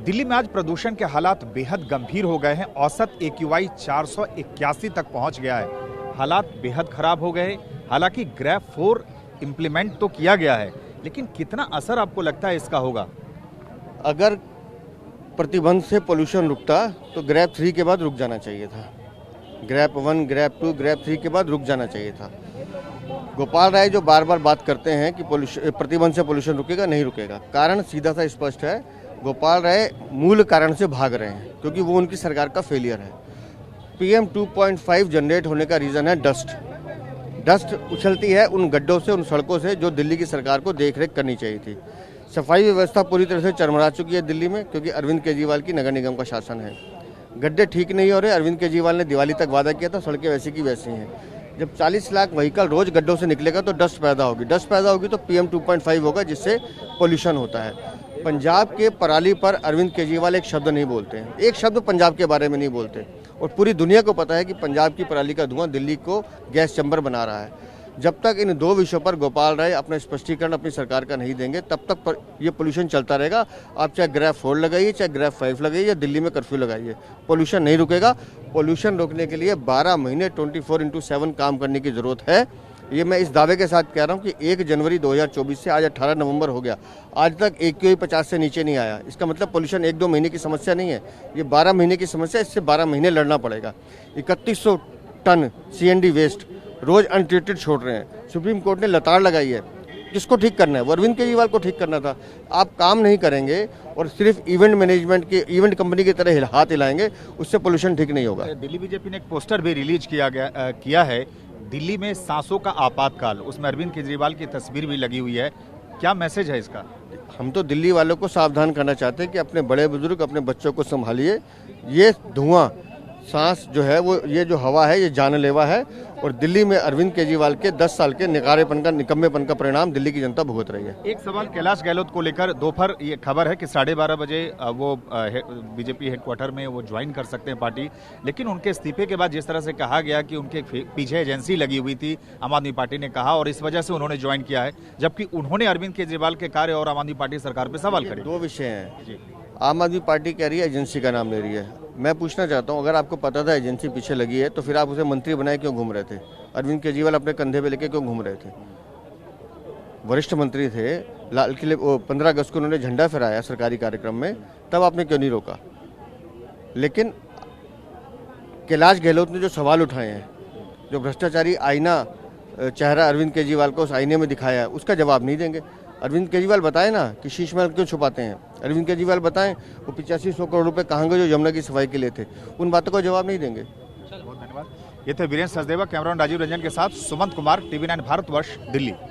दिल्ली में आज प्रदूषण के हालात बेहद गंभीर हो गए हैं। औसत AQI 481 तक पहुंच गया है। हालात बेहद खराब हो गए। हालांकि ग्रैब 4 इंप्लीमेंट तो किया गया है, लेकिन कितना असर आपको लगता है इसका होगा? अगर प्रतिबंध से पोल्यूशन रुकता तो ग्रैब 3 के बाद रुक जाना चाहिए था। ग्रैब 1, ग्रैब 2, ग्रैब 3 के बाद रुक जाना चाहिए था। गोपाल राय जो बार बार बात करते हैं कि प्रतिबंध से पोल्यूशन रुकेगा, नहीं रुकेगा। कारण सीधा सा स्पष्ट है। गोपाल राय मूल कारण से भाग रहे हैं, क्योंकि वो उनकी सरकार का फेलियर है। PM 2.5 जनरेट होने का रीज़न है डस्ट उछलती है उन गड्ढों से, उन सड़कों से जो दिल्ली की सरकार को देखरेख करनी चाहिए थी। सफाई व्यवस्था पूरी तरह से चरमरा चुकी है दिल्ली में, क्योंकि अरविंद केजरीवाल की नगर निगम का शासन है। गड्ढे ठीक नहीं हो रहे। अरविंद केजरीवाल ने दिवाली तक वादा किया था, सड़कें वैसी की वैसी हैं। जब 40 लाख व्हीकल रोज गड्ढों से निकलेगा तो डस्ट पैदा होगी। डस्ट पैदा होगी तो PM 2.5 होगा, जिससे पोल्यूशन होता है। पंजाब के पराली पर अरविंद केजरीवाल एक शब्द नहीं बोलते हैं, एक शब्द पंजाब के बारे में नहीं बोलते। और पूरी दुनिया को पता है कि पंजाब की पराली का धुआं दिल्ली को गैस चैम्बर बना रहा है। जब तक इन दो विषयों पर गोपाल राय अपना स्पष्टीकरण अपनी सरकार का नहीं देंगे, तब तक ये पोल्यूशन चलता रहेगा। आप चाहे ग्रैब 4 लगाइए, चाहे ग्रैब 5 लगाइए, या दिल्ली में कर्फ्यू लगाइए, पोल्यूशन नहीं रुकेगा। पोल्यूशन रोकने के लिए 12 महीने 24/7 काम करने की जरूरत है। ये मैं इस दावे के साथ कह रहा हूँ कि 1 जनवरी 2024 से आज 18 नवंबर हो गया, आज तक AQI 50 से नीचे नहीं आया। इसका मतलब पोल्यूशन 1-2 महीने की समस्या नहीं है, ये 12 महीने की समस्या। इससे 12 महीने लड़ना पड़ेगा। 3100 टन CND वेस्ट रोज अनट्रीटेड छोड़ रहे हैं। सुप्रीम कोर्ट ने लताड़ लगाई है। किसको ठीक करना है? वो अरविंद केजरीवाल को ठीक करना था। आप काम नहीं करेंगे और सिर्फ इवेंट मैनेजमेंट के इवेंट कंपनी की तरह हाथ हिलाएंगे, उससे पोल्यूशन ठीक नहीं होगा। दिल्ली बीजेपी ने एक पोस्टर भी रिलीज किया है, दिल्ली में सांसों का आपातकाल। उसमें अरविंद केजरीवाल की तस्वीर भी लगी हुई है। क्या मैसेज है इसका? हम तो दिल्ली वालों को सावधान करना चाहते हैं कि अपने बड़े बुजुर्ग, अपने बच्चों को संभालिए। ये धुआं, सांस जो है वो, ये जो हवा है, ये जानलेवा है। और दिल्ली में अरविंद केजरीवाल के 10 साल के निकम्मेपन का परिणाम दिल्ली की जनता भुगत रही है। एक सवाल कैलाश गहलोत को लेकर। दोपहर ये खबर है कि 12:30 बजे वो बीजेपी हेडक्वार्टर में वो ज्वाइन कर सकते हैं पार्टी, लेकिन उनके इस्तीफे के बाद जिस तरह से कहा गया कि उनके पीछे एजेंसी लगी हुई थी, आम आदमी पार्टी ने कहा, और इस वजह से उन्होंने ज्वाइन किया है, जबकि उन्होंने अरविंद केजरीवाल के कार्य और आम आदमी पार्टी सरकार पर सवाल करे। 2 विषय हैं। आम आदमी पार्टी कह रही है एजेंसी का नाम ले रही है। मैं पूछना चाहता हूं, अगर आपको पता था एजेंसी पीछे लगी है, तो फिर आप उसे मंत्री बनाए क्यों घूम रहे थे? अरविंद केजरीवाल अपने कंधे पे लेके क्यों घूम रहे थे? वरिष्ठ मंत्री थे, लाल किले 15 अगस्त को उन्होंने झंडा फहराया सरकारी कार्यक्रम में, तब आपने क्यों नहीं रोका? लेकिन कैलाश गहलोत ने जो सवाल उठाए हैं, जो भ्रष्टाचारी आईना चेहरा अरविंद केजरीवाल को उस आईने में दिखाया है, उसका जवाब नहीं देंगे। अरविंद केजरीवाल बताए ना कि शीश महल क्यों छुपाते हैं। अरविंद केजरीवाल बताएं वो 8500 करोड़ रुपए कहाँ गए जो यमुना की सफाई के लिए थे। उन बातों का जवाब नहीं देंगे। बहुत धन्यवाद। ये थे वीरेंद्र सचदेवा, कैमरामैन राजीव रंजन के साथ सुमंत कुमार, TV9 भारतवर्ष, दिल्ली।